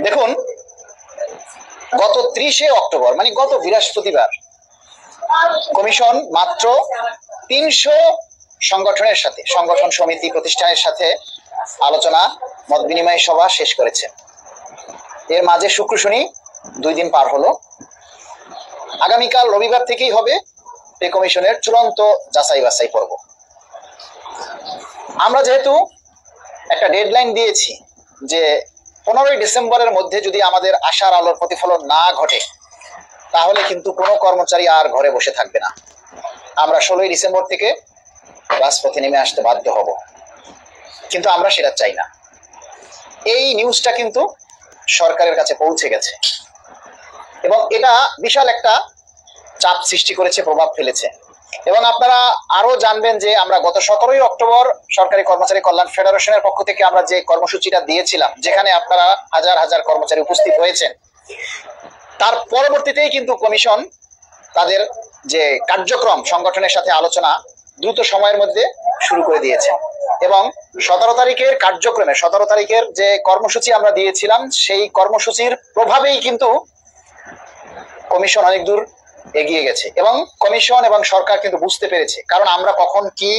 দেখুন, গত 30শে অক্টোবর মানে গত বৃহস্পতিবার কমিশন মাত্র 300 সংগঠন সমিতি প্রতিষ্ঠানের সাথে আলোচনা মত বিনিময় সভা শেষ করেছে। এর মাঝে শুক্র শনি 2 দিন পার হলো। আগামীকাল রবিবার থেকেই হবে পে কমিশনের চূড়ান্ত যাচাই বাছাই পর্ব। আমরা যেহেতু একটা ডেডলাইন দিয়েছি যে 15ই ডিসেম্বরের মধ্যে যদি আমাদের আশার আলোর প্রতিফলন না ঘটে তাহলে কিন্তু কোনো কর্মচারী আর ঘরে বসে থাকবে না। আমরা 16ই ডিসেম্বর থেকে রাজপথে নেমে আসতে বাধ্য হব, কিন্তু আমরা সেটা চাই না। এই নিউজটা কিন্তু সরকারের কাছে পৌঁছে গেছে এবং এটা বিশাল একটা চাপ সৃষ্টি করেছে, প্রভাব ফেলেছে। এবং আপনারা আরো জানবেন যে আমরা গত 17ই অক্টোবর সরকারি কর্মচারী কল্যাণ ফেডারেশনের পক্ষ থেকে আমরা যে কর্মসূচিটা দিয়েছিলাম, যেখানে আপনারা হাজার হাজার কর্মচারী উপস্থিত হয়েছেন, তার পরবর্তীতেই কিন্তু কমিশন তাদের যে কার্যক্রম সংগঠনের সাথে আলোচনা দ্রুত সময়ের মধ্যে শুরু করে দিয়েছে। এবং 17 তারিখের কার্যক্রমে 17 তারিখের যে কর্মসূচি আমরা দিয়েছিলাম সেই কর্মসূচির প্রভাবেই কিন্তু কমিশন অনেক দূর এগিয়ে গেছে এবং কমিশন এবং সরকার কিন্তু বুঝতে পেরেছে। কারণ আমরা কখন কি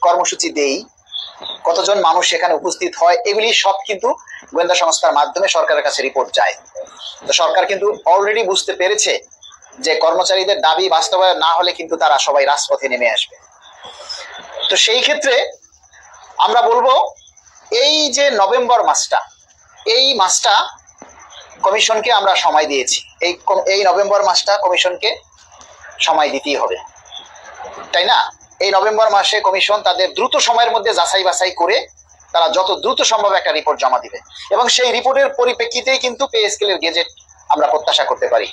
কর্মসূচি দেই, কতজন মানুষ সেখানে উপস্থিত হয়, এগুলি সব কিন্তু গোয়েন্দা সংস্থার মাধ্যমে সরকারের কাছে রিপোর্ট যায়। তো সরকার কিন্তু অলরেডি বুঝতে পেরেছে যে কর্মচারীদের দাবি বাস্তবায়ন না হলে কিন্তু তারা সবাই রাজপথে নেমে আসবে। তো সেই ক্ষেত্রে আমরা বলবো এই যে নভেম্বর মাসটা কমিশনকে আমরা সময় দিয়েছি। এই নভেম্বর মাসটা কমিশনকে সময় দিতেই হবে, তাই না? এই নভেম্বর মাসে কমিশন তাদের দ্রুত সময়ের মধ্যে যাচাই বাছাই করে তারা যত দ্রুত সম্ভব একটা রিপোর্ট জমা দিবে এবং সেই রিপোর্টের পরিপ্রেক্ষিতেই কিন্তু পে স্কেলের গেজেট আমরা প্রত্যাশা করতে পারি।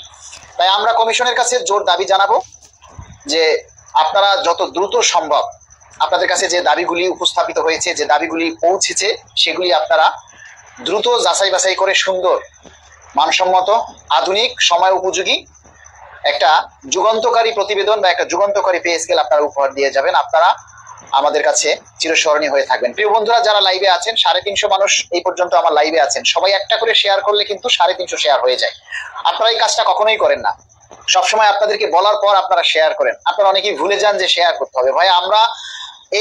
তাই আমরা কমিশনের কাছে জোর দাবি জানাবো যে আপনারা যত দ্রুত সম্ভব আপনাদের কাছে যে দাবিগুলি উপস্থাপিত হয়েছে, যে দাবিগুলি পৌঁছেছে, সেগুলি আপনারা দ্রুত যাচাই বাছাই করে সুন্দর, মানসম্মত, আধুনিক, সময় উপযোগী একটা যুগান্তকারী প্রতিবেদন বা একটা যুগান্তকারী পে স্কেল আপনারা উপহার দিয়ে যাবেন। আপনারা আমাদের কাছে চিরস্মরণীয় হয়ে থাকবেন। প্রিয় বন্ধুরা, যারা লাইভে আছেন, 350 মানুষ এই পর্যন্ত আমার লাইভে আছেন, সবাই একটা করে শেয়ার করলে কিন্তু 350 শেয়ার হয়ে যায়। আপনারা এই কাজটা কখনোই করেন না, সবসময় আপনাদেরকে বলার পর আপনারা শেয়ার করেন। আপনারা অনেকেই ভুলে যান যে শেয়ার করতে হবে। ভাই, আমরা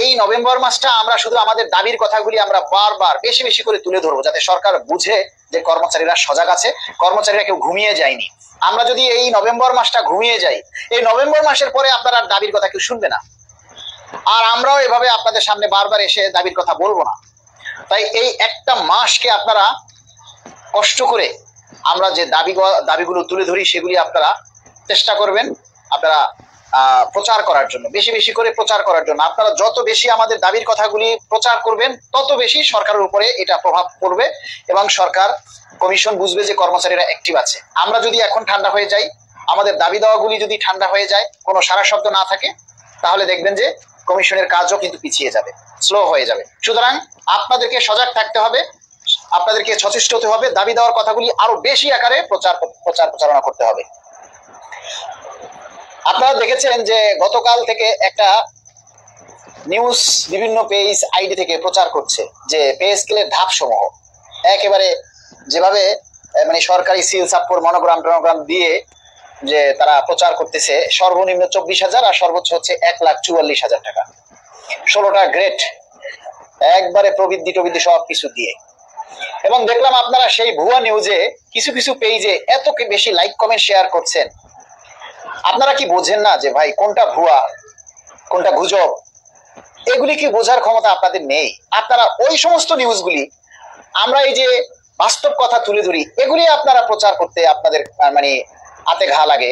এই নভেম্বর মাসটা আমরা শুধু আমাদের দাবির কথাগুলি আমরা বারবার বেশি বেশি করে তুলে ধরবো, যাতে সরকার বুঝে যে কর্মচারীরা সজাগ আছে, কর্মচারীরা কেউ ঘুমিয়ে যায়নি। আমরা যদি এই নভেম্বর মাসটা ঘুমিয়ে যাই, এই নভেম্বর মাসের পরে আপনারা দাবির কথা কেউ শুনবে না, আর আমরাও এভাবে আপনাদের সামনে বারবার এসে দাবির কথা বলবো না। তাই এই একটা মাসকে আপনারা কষ্ট করে আমরা যে দাবিগুলো তুলে ধরি সেগুলি আপনারা চেষ্টা করবেন আপনারা প্রচার করার জন্য, বেশি বেশি করে প্রচার করার জন্য। আপনারা যত বেশি আমাদের দাবির কথাগুলি প্রচার করবেন তত বেশি সরকারের উপরে এটা প্রভাব পড়বে এবং সরকার, কমিশন বুঝবে যে কর্মচারীরা অ্যাক্টিভ আছে। আমরা যদি এখন ঠান্ডা হয়ে যাই, আমাদের দাবি দেওয়াগুলি যদি ঠান্ডা হয়ে যায়, কোনো সারা শব্দ না থাকে, তাহলে দেখবেন যে কমিশনের কাজও কিন্তু পিছিয়ে যাবে, স্লো হয়ে যাবে। সুতরাং আপনাদেরকে সজাগ থাকতে হবে, আপনাদেরকে সচেষ্ট হতে হবে, দাবি দেওয়ার কথাগুলি আরো বেশি আকারে প্রচারণা করতে হবে। আপনারা দেখেছেন যে গতকাল থেকে একটা নিউজ বিভিন্ন পেজ আইডি থেকে প্রচার করছে যে পে স্কেলের ধাপ সমূহ একেবারে যেভাবে মানে সরকারি সিল সাপ্পর মনোগ্রাম দিয়ে যে তারা প্রচার করতেছে, সর্বনিম্ন 24,000 আর সর্বোচ্চ হচ্ছে 1,44,000 টাকা, 16টা গ্রেড, একবারে প্রবৃদ্ধি সব কিছু দিয়ে। এবং দেখলাম আপনারা সেই ভুয়া নিউজে কিছু কিছু পেজে এত বেশি লাইক কমেন্ট শেয়ার করছেন। আপনারা কি বোঝেন না যে ভাই কোনটা ভুয়া কোনটা গুজব? এগুলি কি বোঝার ক্ষমতা আপনাদের নেই? আপনারা ওই সমস্ত নিউজগুলি, আমরা এই যে বাস্তব কথা তুলে ধরি, এগুলি আপনারা প্রচার করতে আপনাদের মানে হাতে ঘা লাগে,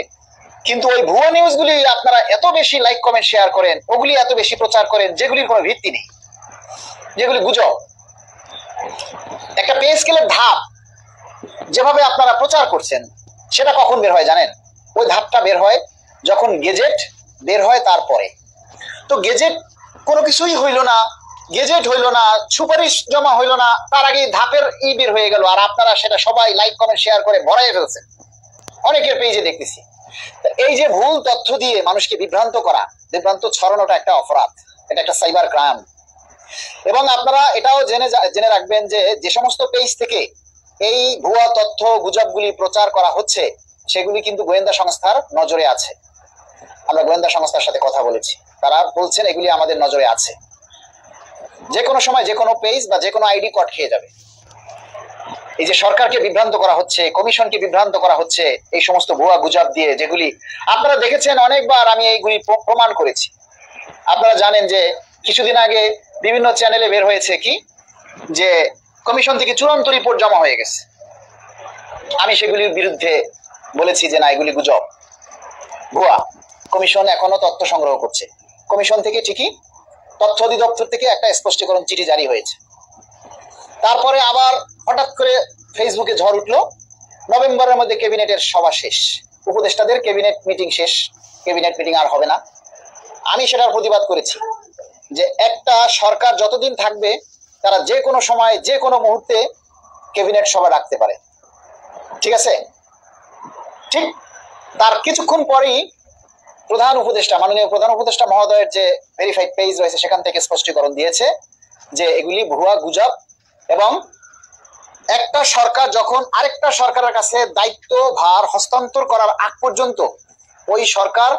কিন্তু ওই ভুয়া নিউজগুলি আপনারা এত বেশি লাইক কমেন্ট শেয়ার করেন, ওগুলি এত বেশি প্রচার করেন যেগুলির কোনো ভিত্তি নেই, যেগুলি গুজব। একটা পে স্কেলের ধাপ যেভাবে আপনারা প্রচার করছেন সেটা কখন বের হয় জানেন? ওই ধাপটা বের হয় যখন গেজেট বের হয় তারপরে। তো গেজেট কোনো কিছুই হইল না, গেজেট হইল না, সুপারিশ জমা হইল না, তার আগে ধাপের বের হয়ে গেল, আর আপনারা সেটা সবাই লাইক কমেন্ট শেয়ার করে ভরাই ফেলছেন। অনেকের পেজে দেখতেছি। এই যে ভুল তথ্য দিয়ে মানুষকে বিভ্রান্ত ছড়ানোটা একটা অপরাধ, এটা একটা সাইবার ক্রাইম। এবং আপনারা এটাও জেনে রাখবেন যে যে সমস্ত পেজ থেকে এই ভুয়া তথ্য গুজবগুলি প্রচার করা হচ্ছে সেগুলি কিন্তু গোয়েন্দা সংস্থার নজরে আছে। আমরা গোয়েন্দা সংস্থার সাথে কথা বলেছি, তারা বলছেন এগুলি আমাদের নজরে আছে। যে কোনো সময় যে কোনো পেজ বা যে কোনো আইডি কট খেয়ে যাবে। এই যে সরকারকে বিভ্রান্ত করা হচ্ছে, কমিশনকে বিভ্রান্ত করা হচ্ছে এই সমস্ত ভুয়া গুজব দিয়ে, যেগুলি আপনারা দেখেছেন অনেকবার আমি এইগুলি প্রমাণ করেছি। আপনারা জানেন যে কিছুদিন আগে বিভিন্ন চ্যানেলে বের হয়েছে কি যে কমিশন থেকে চূড়ান্ত রিপোর্ট জমা হয়ে গেছে। আমি সেগুলির বিরুদ্ধে বলেছি যে না, এগুলি গুজব, ভুয়া। কমিশন এখনো তথ্য সংগ্রহ করছে। কমিশন থেকে ঠিকই তথ্য অধিদপ্তর থেকে একটা স্পষ্টীকরণ চিঠি জারি হয়েছে। তারপরে আবার হঠাৎ করে ফেসবুকে ঝড় উঠলো, নভেম্বরের মধ্যে ক্যাবিনেটের সভা শেষ, উপদেষ্টাদের ক্যাবিনেট মিটিং শেষ, ক্যাবিনেট মিটিং আর হবে না। আমি সেটার প্রতিবাদ করেছি যে একটা সরকার যতদিন থাকবে তারা যে কোনো সময় যে কোনো মুহূর্তে ক্যাবিনেট সভা ডাকতে পারে, ঠিক আছে? ঠিক তার কিছুক্ষণ পরেই মাননীয় প্রধান উপদেষ্টা মহোদয়ের যে ভেরিফাইড পেজ রয়েছে সেখান থেকে স্পষ্টীকরণ দিয়েছে যে এগুলি ভুয়া গুজব, এবং একটা সরকার যখন আরেকটা সরকারের কাছে দায়িত্ব ভার হস্তান্তর করার আগ পর্যন্ত ওই সরকার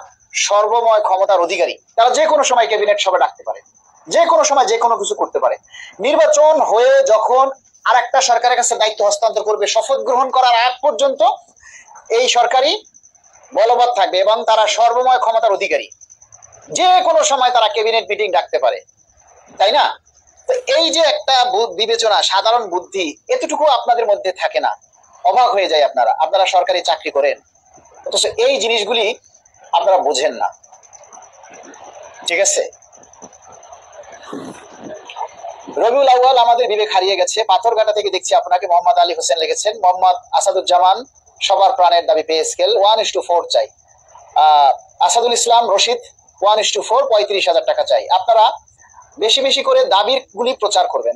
সর্বময় ক্ষমতার অধিকারী। তারা যে কোনো সময় ক্যাবিনেট সভা ডাকতে পারে, যে কোনো সময় যে কোনো কিছু করতে পারে। নির্বাচন হয়ে যখন আরেকটা সরকারের কাছে দায়িত্ব হস্তান্তর করবে, শপথ গ্রহণ করার আগ পর্যন্ত এই সরকারই বলবৎ থাকবে এবং তারা সর্বময় ক্ষমতার অধিকারী। যে কোনো সময় তারা ক্যাবিনেট মিটিং ডাকতে পারে, তাই না? তো এই যে একটা বিবেচনা, সাধারণ বুদ্ধি, এতটুকু আপনাদের মধ্যে থাকে না। অবাক হয়ে যায় আপনারা সরকারি চাকরি করেন, অথচ এই জিনিসগুলি আপনারা বোঝেন না, ঠিক আছে? রবিউল আউয়াল আমাদের বিবেক হারিয়ে গেছে। পাথরঘাটা থেকে দেখছি আপনাকে মোহাম্মদ আলী হোসেন লিখেছেন। মোহাম্মদ আসাদুজ্জামান সবার প্রাণের দাবি পে স্কেল 1:4 চাই। আসাদুল ইসলাম রশিদ 1:4 35,000 টাকা চাই। আপনারা বেশি বেশি করে দাবির গুলি প্রচার করবেন।